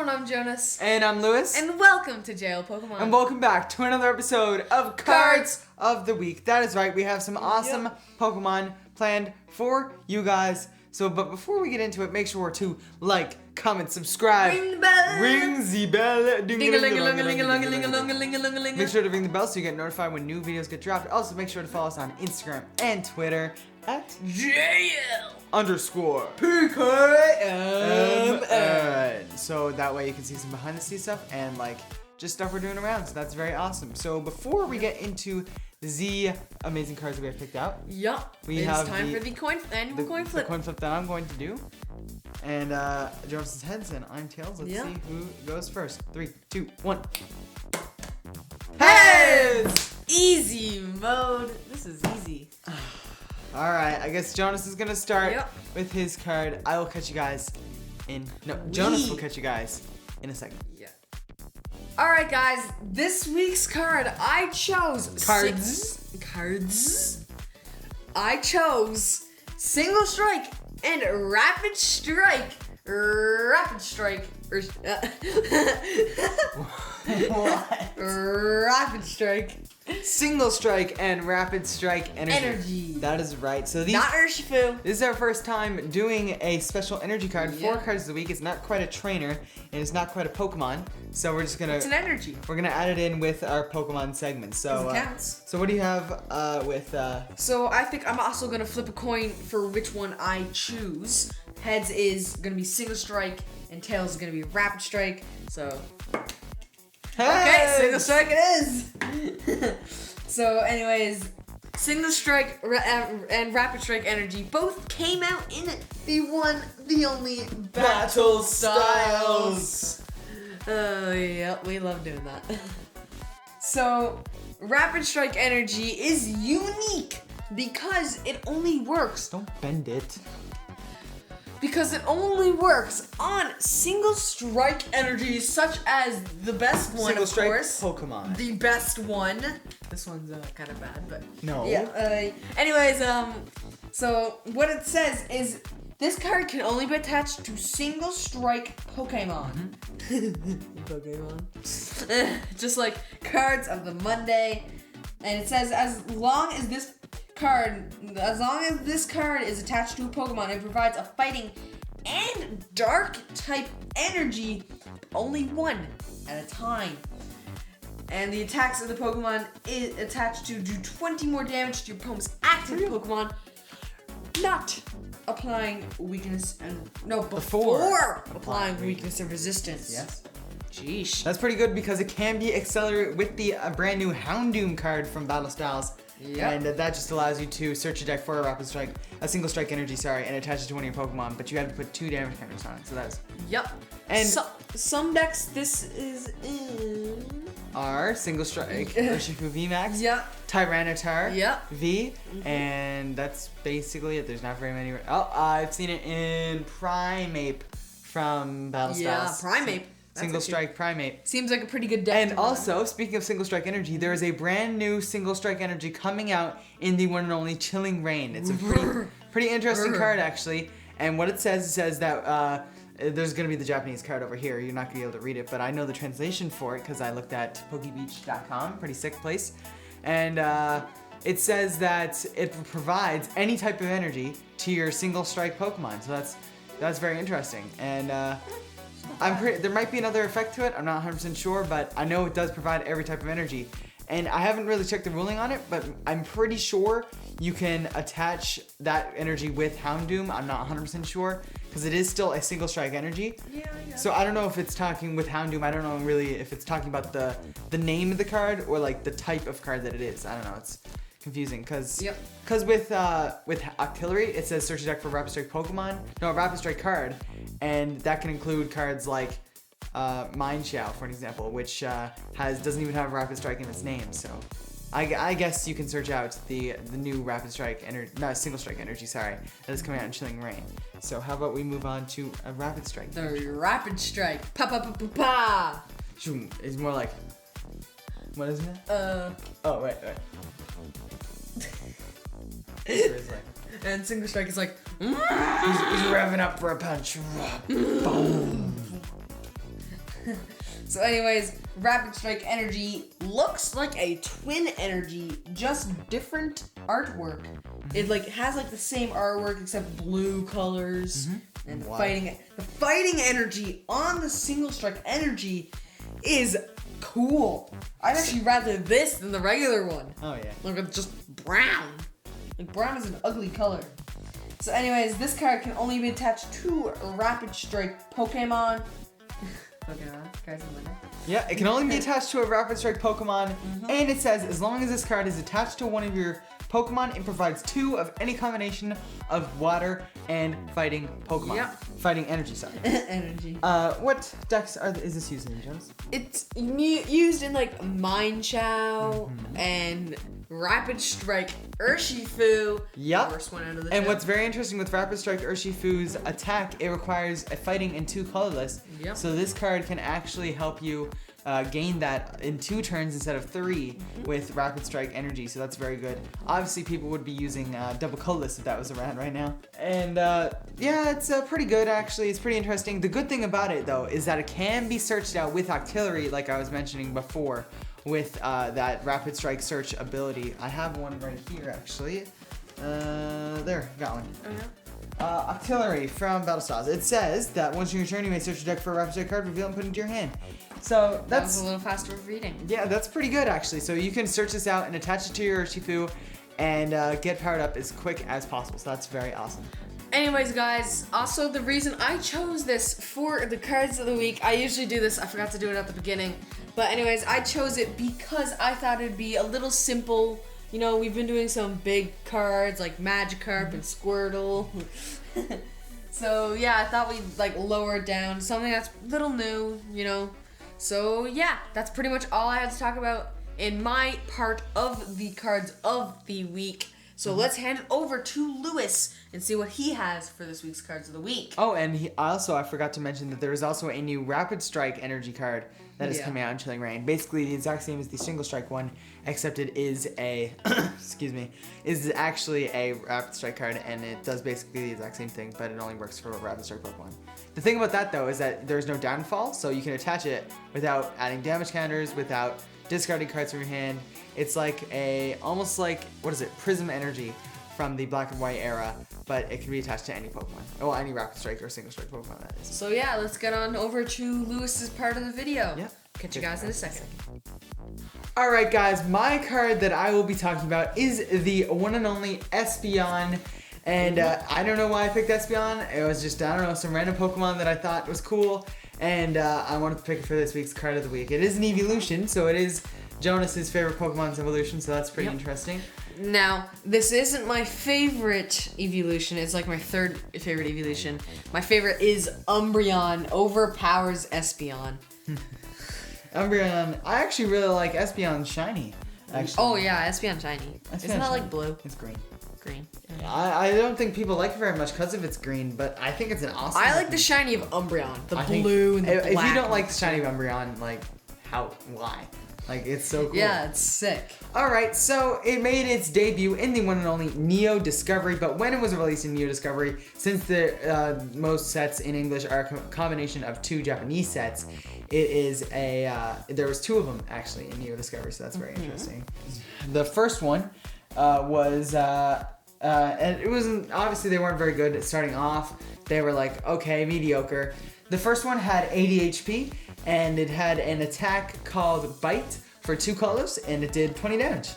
everyone, I'm Jonas. And I'm Lewis. And welcome to JL Pokémon. And welcome back to another episode of Cards of the Week. That is right, we have some awesome Pokemon planned for you guys. But before we get into it, make sure to like, comment, subscribe. Ring the bell. Ring the bell. Ding-a-ling-a-ling-a-ling-a-ling-a-ling-a-ling-a-ling-a-ling. Make sure to ring the bell so you get notified when new videos get dropped. Also, make sure to follow us on Instagram and Twitter at JL_PKMN. So that way you can see some behind the scenes stuff and just stuff we're doing around. So that's very awesome. So before we get into the amazing cards that we have picked out, it's time for the coin flip. The coin flip that I'm going to do. And Jonas is heads and I'm tails. Let's see who goes first. 3, 2, 1. Heads! Easy mode. This is easy. Alright, I guess Jonas is gonna start with his card. I will catch you guys Jonas will catch you guys in a second. Alright guys, this week's card, I chose Cards. I chose Single Strike and Rapid Strike. Rapid Strike. What? Rapid Strike. Single Strike and Rapid Strike Energy. That is right. So these not Urshifu. This is our first time doing a special energy card for Cards of the Week. It's not quite a trainer and it's not quite a Pokemon. So we're just gonna it's an energy. We're gonna add it in with our Pokemon segment. So it counts. So what do you have with So I think I'm also gonna flip a coin for which one I choose. Heads is gonna be Single Strike and tails is gonna be Rapid Strike. So okay, Single Strike it is. So anyways, Single Strike and Rapid Strike Energy both came out in the one, the only Battle Styles. Oh yeah, we love doing that. So Rapid Strike Energy is unique because it only works. Don't bend it. Because it only works on Single Strike energies, such as the best one, Single of Strike course. Pokemon. The best one. This one's kind of bad, but no. Yeah. Anyways, so what it says is this card can only be attached to Single Strike Pokemon. Pokemon. Just like Cards of the Monday, and it says as long as this card is attached to a Pokemon, it provides a fighting and dark type energy, only one at a time. And the attacks of the Pokemon is attached to do 20 more damage to your opponent's active Pokemon, not applying weakness before applying weakness and resistance. Yes. Sheesh. That's pretty good because it can be accelerated with the brand new Houndoom card from Battle Styles. And that just allows you to search your deck for a Single Strike Energy, and attach it to one of your Pokemon, but you have to put 2 damage counters on it, so that's... And some decks this is in... Are Single Strike Urshifu VMAX, Tyranitar V, and that's basically it. There's not very many... I've seen it in Primeape from Battle Styles. Yeah, Primeape. Single Strike Primeape. Seems like a pretty good deck. And also, speaking of Single Strike Energy, there is a brand new Single Strike Energy coming out in the one and only Chilling Reign. It's a pretty interesting card, actually. And what it says that there's going to be the Japanese card over here. You're not going to be able to read it, but I know the translation for it because I looked at pokebeach.com. Pretty sick place. And it says that it provides any type of energy to your Single Strike Pokemon. So that's very interesting. And... there might be another effect to it, I'm not 100% sure, but I know it does provide every type of energy. And I haven't really checked the ruling on it, but I'm pretty sure you can attach that energy with Houndoom. I'm not 100% sure, because it is still a Single Strike Energy. So I don't know if it's talking with Houndoom, I don't know really if it's talking about the name of the card or the type of card that it is. I don't know, it's confusing, because with Octillery, it says search your deck for a Rapid Strike Rapid Strike card, and that can include cards like Mineshaw, for an example, which doesn't even have a Rapid Strike in its name. So I guess you can search out the new Rapid Strike Single Strike Energy, that is coming out in Chilling Reign. So how about we move on to a Rapid Strike? The Rapid Strike. Pa pa pa pa pa. It's more like, what is it? Oh, right. And Single Strike is like, he's revving up for a punch. Boom. So anyways, Rapid Strike Energy looks like a twin energy, just different artwork. It like has like the same artwork except blue colors. And the fighting energy on the single strike energy is cool. I'd actually rather this than the regular one. Oh yeah. Look, it's just brown. Like brown is an ugly color. So anyways, this card can only be attached to a Rapid Strike Pokemon. Cards in winner. Yeah, it can only be attached to a Rapid Strike Pokemon, and it says as long as this card is attached to one of your Pokemon, it provides 2 of any combination of water and fighting Pokemon. Yep. Fighting energy, sorry. Energy. What decks is this used in, Jonas? It's used in like Mine Chow and Rapid Strike Urshifu. Yep. Worst one out of the And two. what's very interesting with Rapid Strike Urshifu's attack, it requires a fighting and 2 colorless. Yep. So this card can actually help you gain that in 2 turns instead of 3 with Rapid Strike Energy. So that's very good. Obviously, people would be using double colorless if that was around right now. And yeah, it's pretty good actually. It's pretty interesting. The good thing about it though is that it can be searched out with Octillery, like I was mentioning before, with that Rapid Strike search ability. I have one right here actually. There, got one. Octillery from Battle Styles. It says that once in your turn, you may search your deck for a Rapid Strike card, reveal and put it into your hand. So That that's was a little faster of reading. yeah, that's pretty good actually. So you can search this out and attach it to your Urshifu and get powered up as quick as possible. So that's very awesome. Anyways, guys, also the reason I chose this for the cards of the week, I usually do this, I forgot to do it at the beginning, but anyways, I chose it because I thought it'd be a little simple. You know, we've been doing some big cards like Magikarp and Squirtle. So yeah, I thought we'd like lower it down to something that's a little new, you know. So yeah, that's pretty much all I had to talk about in my part of the cards of the week. So let's hand it over to Lewis and see what he has for this week's cards of the week. Oh, and I forgot to mention that there is also a new Rapid Strike Energy card that is coming out in Chilling Reign. Basically, the exact same as the Single Strike one, except it is a, is actually a Rapid Strike card, and it does basically the exact same thing, but it only works for Rapid Strike Pokemon. The thing about that, though, is that there's no downfall, so you can attach it without adding damage counters, without discarding cards from your hand. It's like almost like, Prism Energy from the Black and White era, but it can be attached to any Pokemon. Well, any Rapid Strike or Single Strike Pokemon, that is. So yeah, let's get on over to Lewis's part of the video. Yep. Catch you guys in a second. Alright guys, my card that I will be talking about is the one and only Espeon. And I don't know why I picked Espeon. It was just, I don't know, some random Pokemon that I thought was cool. And I wanted to pick it for this week's card of the week. It is an evolution, so it is Jonas's favorite Pokemon's evolution, so that's pretty interesting. Now, this isn't my favorite evolution. It's like my third favorite evolution. My favorite is Umbreon overpowers Espeon. Umbreon, I actually really like Espeon Shiny, actually. Oh yeah, Espeon Shiny. Isn't that like blue? It's green. Green. I don't think people like it very much because of its green, but I think it's an awesome. I like the shiny of Umbreon. The I think blue and the black. If you don't like the shiny of Umbreon, like, why? Like, it's so cool. Yeah, it's sick. Alright, so it made its debut in the one and only Neo Discovery, but when it was released in Neo Discovery, since the most sets in English are a combination of 2 Japanese sets, it is there was 2 of them actually in Neo Discovery, so that's very interesting. The first one was, and it wasn't, obviously they weren't very good at starting off. They were like, okay, mediocre. The first one had 80 HP, and it had an attack called Bite for 2 colors, and it did 20 damage.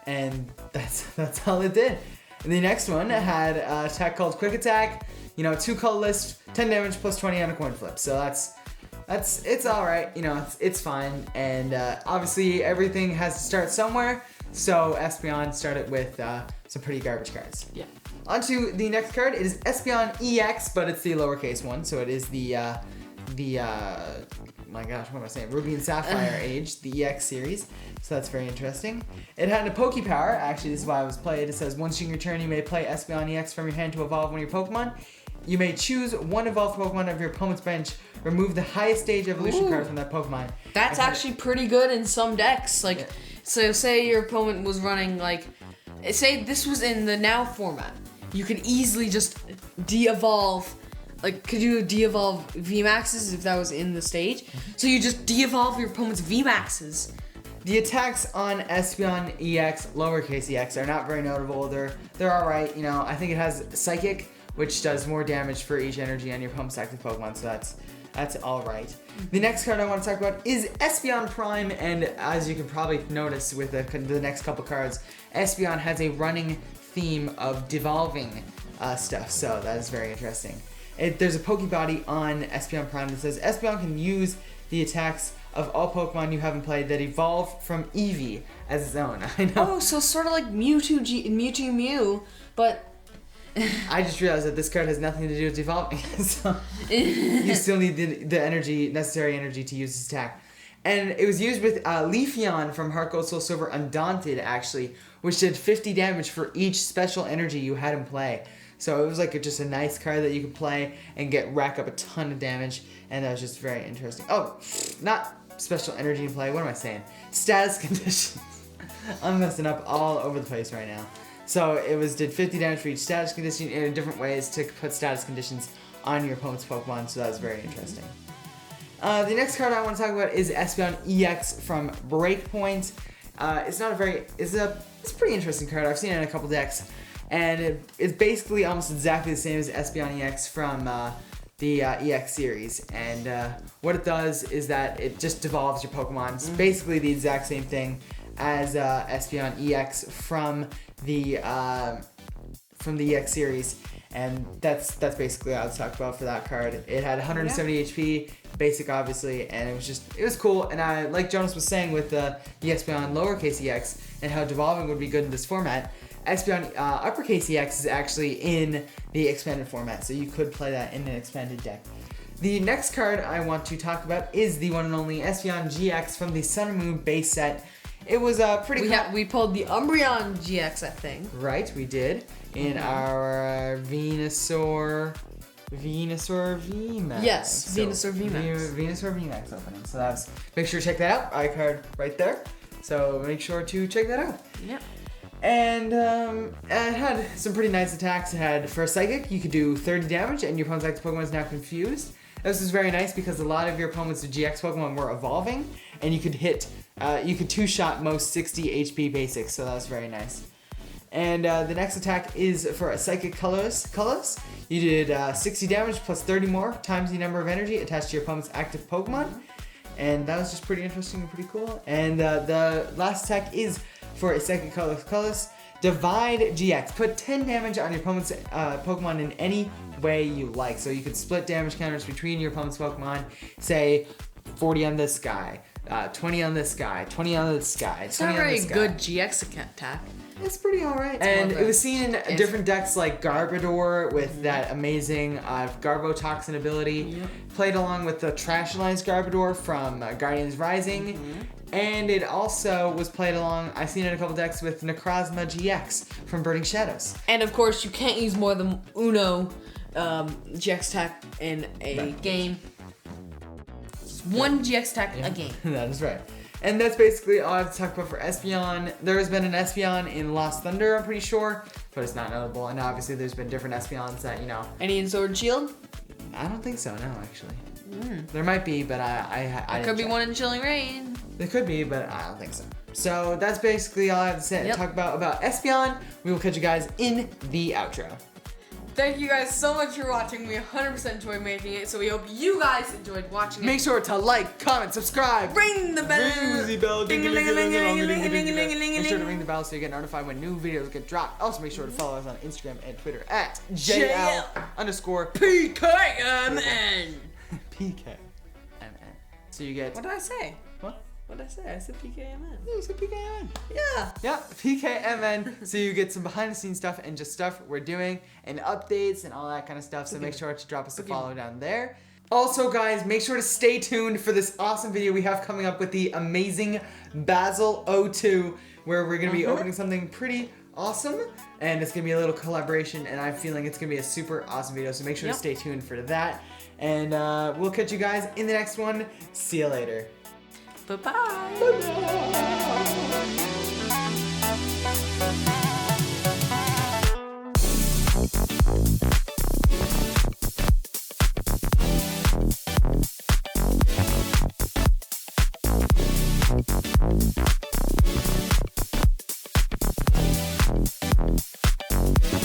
And that's all it did. And the next one had an attack called Quick Attack, 2 colorless, 10 damage plus 20 on a coin flip. So it's alright, it's fine. And obviously everything has to start somewhere, so Espeon started with some pretty garbage cards. Yeah. On to the next card. It is Espeon EX, but it's the lowercase one, so it is the my gosh, what am I saying? Ruby and Sapphire age, the EX series. So that's very interesting. It had a Pokepower. Actually, this is why it was played. It says, once in your turn, you may play Espeon EX from your hand to evolve one of your Pokemon. You may choose one evolved Pokemon of your opponent's bench. Remove the highest stage evolution card from that Pokemon. That's actually pretty good in some decks. Like, so say your opponent was running like, say this was in the now format. You could easily just de-evolve like, could you de-evolve VMAXs if that was in the stage? So you just de-evolve your opponent's VMAXs. The attacks on Espeon EX, lowercase EX, are not very notable. They're alright, you know. I think it has Psychic, which does more damage for each energy on your opponent's active Pokemon, so that's alright. The next card I want to talk about is Espeon Prime, and as you can probably notice with the next couple cards, Espeon has a running theme of devolving stuff, so that is very interesting. There's a Pokebody on Espeon Prime that says Espeon can use the attacks of all Pokemon you haven't played that evolve from Eevee as its own. I know. Oh, so sort of like Mewtwo Mew, but... I just realized that this card has nothing to do with evolving, so you still need the necessary energy to use this attack. And it was used with Leafeon from Heart Gold Soul Silver Undaunted, actually, which did 50 damage for each special energy you had in play. So it was like just a nice card that you could play and rack up a ton of damage, and that was just very interesting. Oh, not special energy in play, what am I saying? Status conditions. I'm messing up all over the place right now. So it did 50 damage for each status condition in different ways to put status conditions on your opponent's Pokemon, so that was very interesting. The next card I want to talk about is Espeon EX from Breakpoint. It's a pretty interesting card. I've seen it in a couple decks, and it's basically almost exactly the same as Espeon EX from the EX series. And what it does is that it just devolves your Pokemon. It's basically the exact same thing as Espeon EX from the EX series, and that's basically all I was talking about for that card. It had 170 HP, basic obviously, and it was cool. And I, like Jonas was saying with the Espeon lowercase EX and how devolving would be good in this format, Espeon uppercase EX is actually in the expanded format, so you could play that in an expanded deck. The next card I want to talk about is the one and only Espeon GX from the Sun and Moon base set. It was pretty We pulled the Umbreon GX, I think. Right, we did. In our Venusaur VMAX. Yes, Venusaur VMAX. Venusaur VMAX opening. So make sure to check that out. iCard right there. So make sure to check that out. Yep. And it had some pretty nice attacks. It had, for a Psychic, you could do 30 damage, and your opponent's active Pokemon is now confused. This is very nice because a lot of your opponent's GX Pokemon were evolving, and you could two-shot most 60 HP basics, so that was very nice. And the next attack is for a Psychic Colorless. You did 60 damage plus 30 more times the number of energy attached to your opponent's active Pokemon, and that was just pretty interesting and pretty cool. And the last attack is for a Psychic Colorless. Divide GX. Put 10 damage on your opponent's Pokemon in any way you like. So you could split damage counters between your opponent's Pokemon. Say 40 on this guy, 20 on this guy, 20 on this guy, It's 20 not on very this guy. good GX attack. It's pretty alright. And it was seen in different decks like Garbodor with that amazing Garbotoxin ability. Yep. Played along with the Trashalized Garbodor from Guardians Rising. And it also was played along, I've seen it in a couple decks with Necrozma GX from Burning Shadows. And of course, you can't use more than uno GX attack in a game. Just one GX attack a game. That is right. And that's basically all I have to talk about for Espeon. There has been an Espeon in Lost Thunder, I'm pretty sure, but it's not notable. And obviously there's been different Espeons that, you know. Any in Sword and Shield? I don't think so, no, actually. There might be, but I could be one in Chilling Reign. There could be, but I don't think so. So that's basically all I have to say. Talk about Espeon. We will catch you guys in the outro. Thank you guys so much for watching. We 100% enjoyed making it, so we hope you guys enjoyed watching it. Make sure to like, comment, subscribe. Ring the bell. Ring the bell. Ding-a-ling-a-ling-a-ling-a-ling-a-ling-a-ling-a-ling. Make sure to ring the bell so you get notified when new videos get dropped. Also, make sure to follow us on Instagram and Twitter at JL_PKMN. So you get... What did I say? What? What did I say? I said PKMN. You said PKMN. Yeah. Yeah, PKMN. So you get some behind the scenes stuff and just stuff we're doing and updates and all that kind of stuff. So make sure to drop us a follow down there. Also, guys, make sure to stay tuned for this awesome video we have coming up with the amazing Basil 02, where we're going to be opening something pretty awesome, and it's going to be a little collaboration, and I'm feeling it's going to be a super awesome video, so make sure to stay tuned for that. And we'll catch you guys in the next one. See you later. Bye-bye.